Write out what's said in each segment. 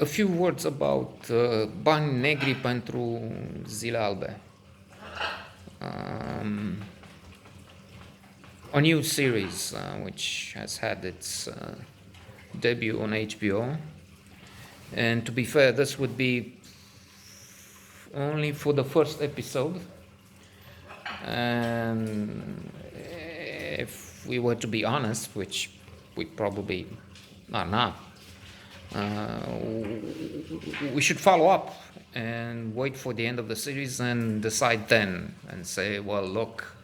A few words about Bani Negri pentru Zile Albe. A new series which has had its debut on HBO. And to be fair, this would be only for the first episode. And if we were to be honest, which we probably are not, we should follow up and wait for the end of the series and decide then and say, well, look,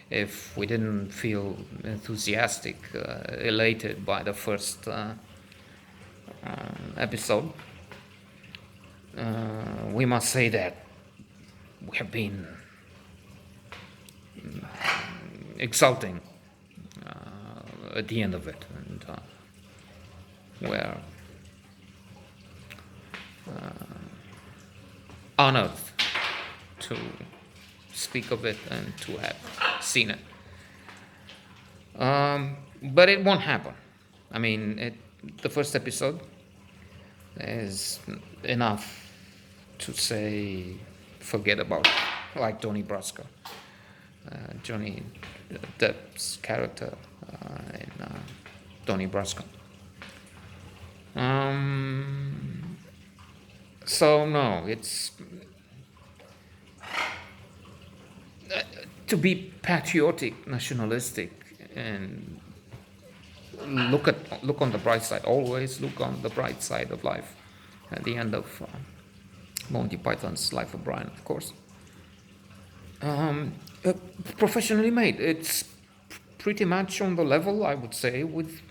if we didn't feel enthusiastic, elated by the first episode, we must say that we have been exulting at the end of it, and we're honored to speak of it and to have seen it. But it won't happen. I mean, the first episode is enough to say forget about it, like Tony Brasco, Johnny Depp's character in Tony Brasco. So no, it's to be patriotic, nationalistic, and look on the bright side. Always look on the bright side of life. At the end of Monty Python's Life of Brian, of course. Professionally made. It's pretty much on the level, I would say, with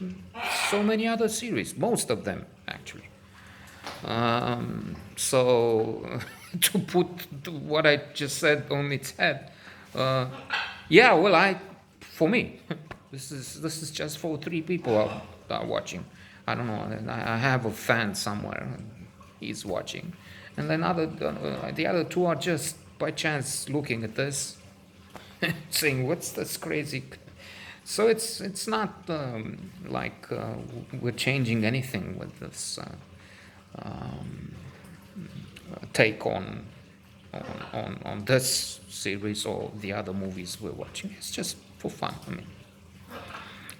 so many other series. Most of them, actually. So to put what I just said on its head, yeah, well, for me, this is just for 3 people are watching. I don't know. I have a fan somewhere. He's watching, and then the other 2 are just by chance looking at this, saying, "What's this crazy?" So it's not like we're changing anything with this take on this series or the other movies we're watching. It's just for fun. I mean,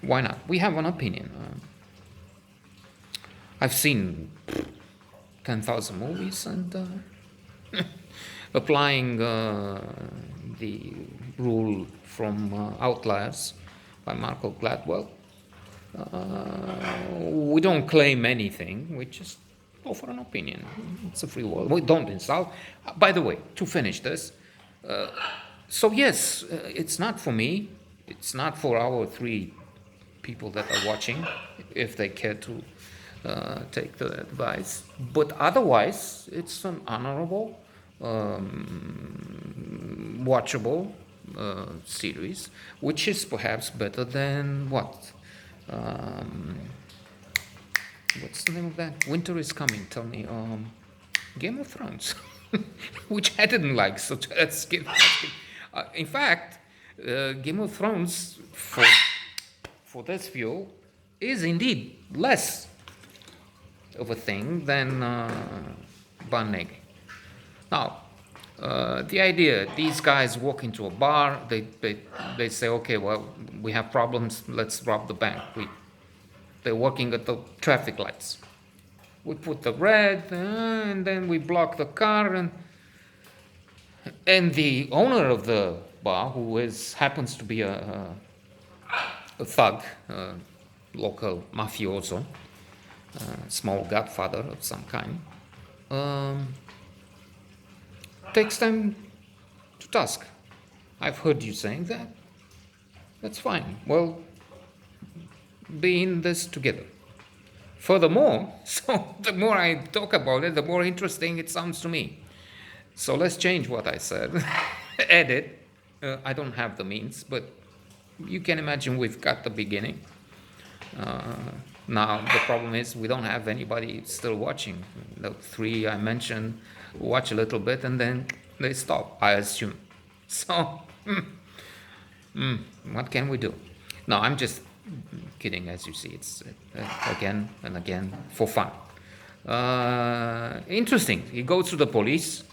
why not? We have an opinion. I've seen 10,000 movies, and applying the rule from Outliers by Malcolm Gladwell, we don't claim anything, we just offer an opinion. It's a free world. We don't insult. By the way, to finish this, so yes, it's not for me, it's not for our 3 people that are watching, if they care to take the advice, but otherwise it's an honorable, watchable series, which is perhaps better than what? What's the name of that? Winter is Coming. Tell me. Game of Thrones, which I didn't like. So let's give. In fact, Game of Thrones for this view is indeed less of a thing than Bani Negri. Now, the idea, these guys walk into a bar, they say, okay, well, we have problems, let's rob the bank. They're working at the traffic lights. We put the red, and then we block the car, and the owner of the bar, who happens to be a thug, local mafioso, small godfather of some kind, takes them to task. I've heard you saying that. That's fine. Well, be in this together. Furthermore, so the more I talk about it, the more interesting it sounds to me. So let's change what I said. Edit. I don't have the means, but you can imagine we've got the beginning. Now, the problem is we don't have anybody still watching. The 3 I mentioned watch a little bit and then they stop, I assume. So, what can we do? No, I'm just kidding, as you see. It's again and again for fun. Interesting. He goes to the police.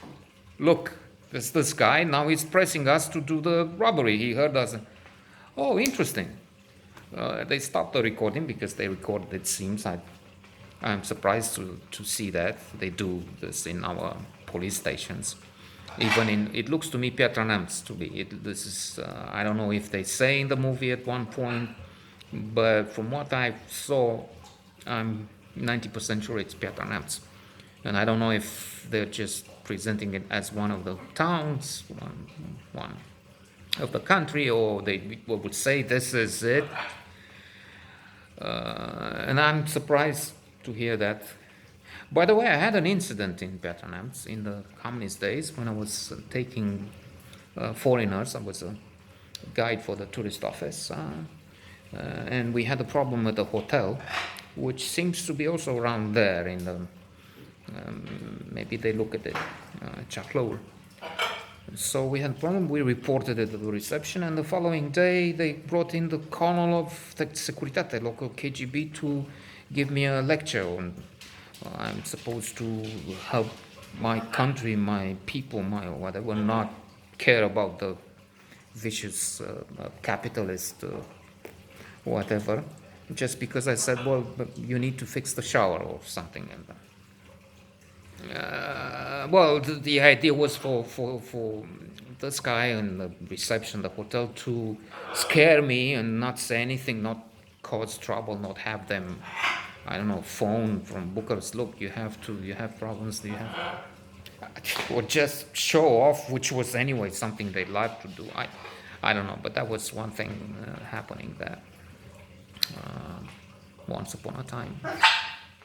Look, there's this guy. Now he's pressing us to do the robbery. He heard us. Oh, interesting. They stopped the recording because they recorded, it seems. I'm surprised to see that. They do this in our police stations. Even it looks to me Pietra Neamț to be. This is, I don't know if they say in the movie at one point, but from what I saw, I'm 90% sure it's Pietra Neamț. And I don't know if they're just presenting it as one of the towns, one of the country, or they would say this is it. And I'm surprised to hear that. By the way, I had an incident in Pietra Neamț in the communist days when I was taking foreigners. I was a guide for the tourist office, and we had a problem with the hotel, which seems to be also around there in the maybe they look at it, Chacloul. So we had a problem. We reported it at the reception, and the following day they brought in the colonel of the Securitate, local KGB, to give me a lecture on I'm supposed to help my country, my people, my whatever, not care about the vicious capitalist whatever, just because I said, well, you need to fix the shower or something. Well, the idea was for this guy in the reception, the hotel, to scare me and not say anything, not cause trouble, not have them, I don't know, phone from Bucharest. Look, you have problems. Or just show off, which was anyway something they like to do. I don't know, but that was one thing happening there once upon a time,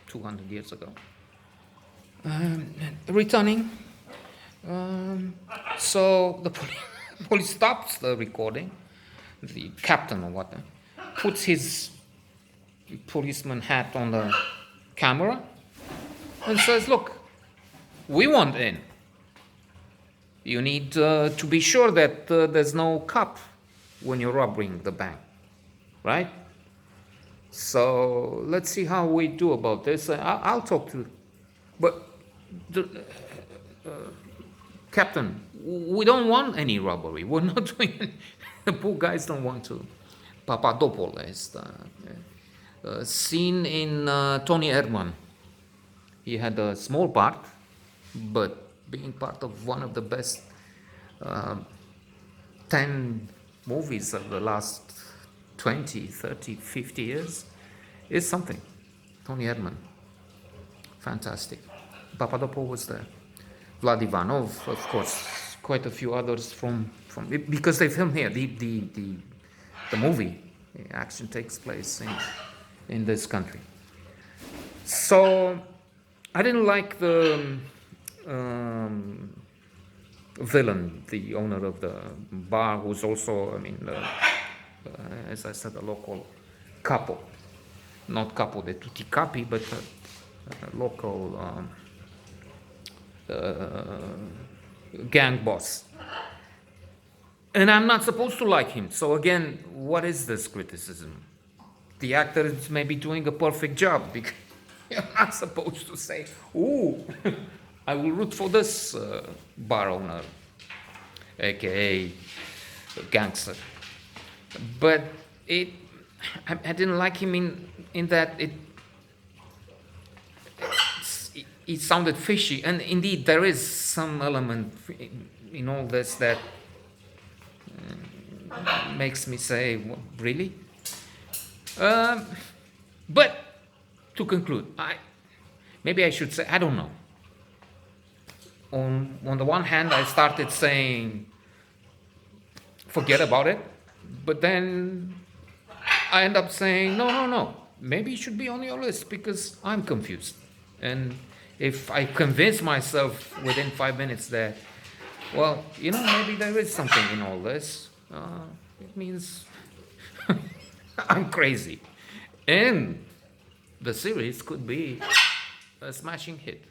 200 years ago. Returning, so the police stops the recording. The captain or whatever puts his policeman hat on the camera and says, look, we want in. You need to be sure that there's no cop when you're robbing the bank, right? So let's see how we do about this. I'll talk to you. But Captain, we don't want any robbery. We're not doing it. The poor guys don't want to. Papadopoulos, scene in Tony Erdmann. He had a small part, but being part of one of the best 10 movies of the last 20, 30, 50 years is something. Tony Erdmann. Fantastic. Papadopoulos was there. Vlad Ivanov, of course, quite a few others from because they filmed here. The movie, the action takes place in this country. So I didn't like the villain, the owner of the bar, who's also, as I said, a local capo, not capo de tutti capi, but a local gang boss. And I'm not supposed to like him. So again, what is this criticism? The actor is maybe doing a perfect job because you're not supposed to say, ooh, I will root for this bar owner, aka gangster. But I didn't like him in that it sounded fishy, and indeed there is some element in all this that makes me say, well, really? But to conclude, maybe I should say, I don't know. On the one hand, I started saying, forget about it, but then I end up saying, no, maybe it should be on your list because I'm confused. And if I convince myself within 5 minutes that, well, maybe there is something in all this, it means I'm crazy. And the series could be a smashing hit.